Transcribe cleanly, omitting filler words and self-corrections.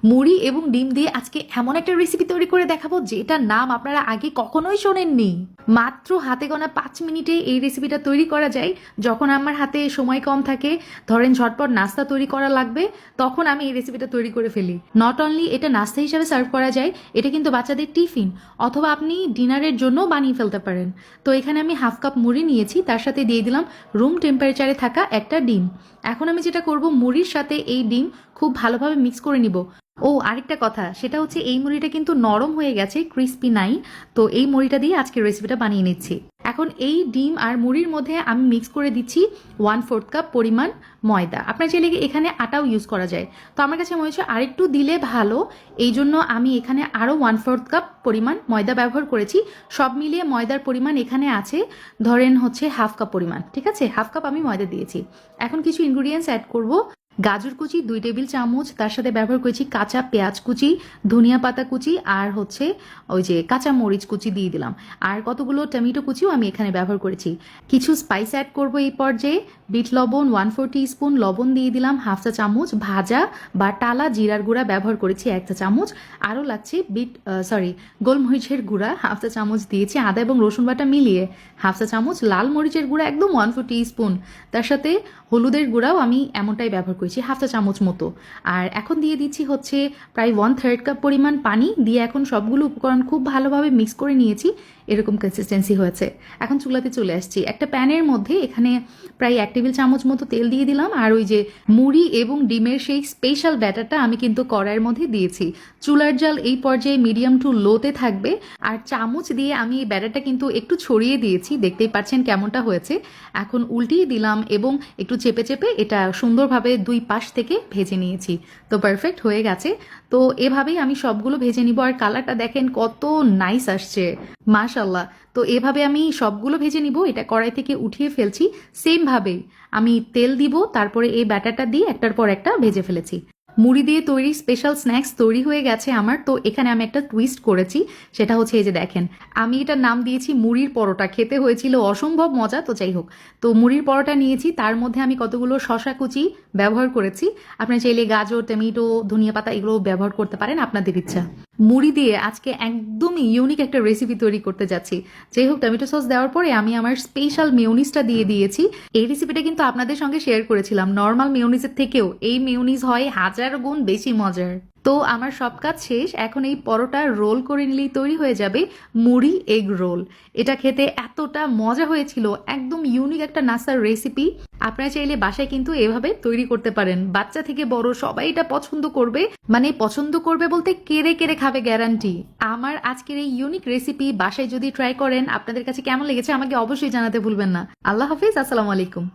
মুড়ি এবং ডিম দিয়ে আজকে এমন একটা রেসিপি তৈরি করে দেখাবো যেটার নাম আপনারা আগে কখনোই শোনেননি। মাত্র হাতে গোনা 5 মিনিটে এই রেসিপিটা তৈরি করা যায়। যখন আমার হাতে সময় কম থাকে, ধরেন ঝটপট নাস্তা তৈরি করা লাগবে, তখন আমি এই রেসিপিটা তৈরি করে ফেলি। নট অনলি এটা নাস্তা হিসাবে সার্ভ করা যায়, এটা কিন্তু বাচ্চাদের টিফিন অথবা আপনি ডিনারের জন্য বানিয়ে ফেলতে পারেন। তো এখানে আমি হাফ কাপ মুড়ি নিয়েছি, তার সাথে দিয়ে দিলাম রুম টেম্পারেচারে থাকা একটা ডিম। এখন আমি যেটা করব, মুড়ির সাথে এই ডিম খুব ভালোভাবে মিক্স করে নিব। ও আরেকটা কথা, সেটা হচ্ছে এই মুড়িটা কিন্তু নরম হয়ে গেছে, ক্রিস্পি নাই। তো এই মুড়িটা দিয়ে আজকের রেসিপিটা বানিয়ে নিচ্ছি। এখন এই ডিম আর মুড়ির মধ্যে আমি মিক্স করে দিচ্ছি 1/4 কাপ পরিমাণ ময়দা। আপনার চাইলে এখানে আটাও ইউজ করা যায়, তো আমার কাছে মনে হচ্ছে আরেকটু দিলে ভালো, এই জন্য আমি এখানে আরও 1/4 কাপ পরিমাণ ময়দা ব্যবহার করেছি। সব মিলিয়ে ময়দার পরিমাণ এখানে আছে ধরেন হচ্ছে হাফ কাপ পরিমাণ, ঠিক আছে? হাফ কাপ আমি ময়দা দিয়েছি। এখন কিছু ইনগ্রিডিয়েন্টস অ্যাড করব। গাজর কুচি 2 টেবিল চামচ, তার সাথে ব্যবহার করেছি কাঁচা পেঁয়াজ কুচি, ধনিয়া পাতা কুচি, আর হচ্ছে ওই যে কাঁচা মরিচ কুচি দিয়ে দিলাম। আর কতগুলো টমেটো কুচিও আমি এখানে ব্যবহার করেছি। কিছু স্পাইস অ্যাড করব এই পর্যায়ে। বিট লবণ 1/4 টিস্পুন, লবণ দিয়ে দিলাম হাফ চা চামচ, ভাজা বা টালা জিরার গুঁড়া ব্যবহার করেছি 1 চা চামচ, আরও লাগছে গোলমরিচের গুঁড়া হাফ চা চামচ দিয়েছি, আদা এবং রসুন বাটা মিলিয়ে হাফ চা চামচ, লাল মরিচের গুঁড়া একদম 1/4 টিস্পুন, তার সাথে হলুদের গুঁড়াও আমি এমনটাই ব্যবহার করেছি হাফ চা চামচ মতো। আর এখন দিয়ে দিচ্ছি হচ্ছে প্রায় 1/3 কাপ পরিমাণ পানি দিয়ে এখন সবগুলো উপকরণ খুব ভালোভাবে মিক্স করে নিয়েছি। এরকম কনসিস্টেন্সি হয়েছে। এখন চুলাতে চলে আসছি। একটা প্যানের মধ্যে এখানে প্রায় 1 টেবিল চামচ মতো তেল দিয়ে দিলাম, আর ওই যে মুড়ি এবং ডিমের সেই স্পেশাল ব্যাটারটা আমি কিন্তু কড়াইয়ের মধ্যে দিয়েছি। চুলার জাল এই পর্যায়ে মিডিয়াম টু লোতে থাকবে, আর চামচ দিয়ে আমি এই ব্যাটারটা কিন্তু একটু ছড়িয়ে দিয়েছি, দেখতেই পাচ্ছেন কেমনটা হয়েছে। এখন উল্টিয়ে দিলাম এবং একটু চেপে চেপে এটা সুন্দরভাবে 2 পাশ থেকে ভেজে নিয়েছি। তো পারফেক্ট হয়ে গেছে। তো এভাবেই আমি সবগুলো ভেজে নিব। আর কালারটা দেখেন কত নাইস আসছে, মাশাল্লাহ। তো এভাবে আমি সবগুলো ভেজে নিব। এটা কড়াই থেকে উঠিয়ে ফেলছি। সেম ভাবেই আমি তেল দিব, তারপরে এই ব্যাটারটা দিয়ে একটার পর একটা ভেজে ফেলেছি। মুড়ি দিয়ে তৈরি স্পেশাল স্ন্যাক্স তৈরি হয়ে গেছে আমার। তো এখানে আমি একটা টুইস্ট করেছি, সেটা হচ্ছে এই যে দেখেন, আমি এটার নাম দিয়েছি মুড়ির পরোটা। খেতে হয়েছিল অসম্ভব মজা। তো যাই হোক, তো মুড়ির পরোটা নিয়েছি, তার মধ্যে আমি কতগুলো শশা কুচি ব্যবহার করেছি। আপনারা চাইলে গাজর, টমেটো, ধনিয়া পাতা এগুলো ব্যবহার করতে পারেন, আপনাদের ইচ্ছা। মুড়ি দিয়ে আজকে একদমই ইউনিক একটা রেসিপি তৈরি করতে যাচ্ছি। যাই হোক, টমেটো সস দেওয়ার পরে আমি আমার স্পেশাল মেয়োনিজটা দিয়ে দিয়েছি। এই রেসিপিটা কিন্তু আপনাদের সঙ্গে শেয়ার করেছিলাম। নর্মাল মেয়োনিজের থেকেও এই মেয়োনিজ হয় 1000 গুণ বেশি মজার। তো আমার সব কাজ শেষ। এখন এই পরোটা রোল করে নিলেই তৈরি হয়ে যাবে মুড়ি এগ রোল। এটা খেতে এতটা মজা হয়েছিল, একদম ইউনিক একটা নাস্তার রেসিপি। আপনারা চাইলে বাসায় কিন্তু এভাবে তৈরি করতে পারেন। বাচ্চা থেকে বড় সবাই এটা পছন্দ করবে, মানে পছন্দ করবে বলতে কেড়ে কেড়ে খাবে গ্যারান্টি। আমার আজকের এই ইউনিক রেসিপি বাসায় যদি ট্রাই করেন, আপনাদের কাছে কেমন লেগেছে আমাকে অবশ্যই জানাতে ভুলবেন না। আল্লাহ হাফিজ, আসসালামু আলাইকুম।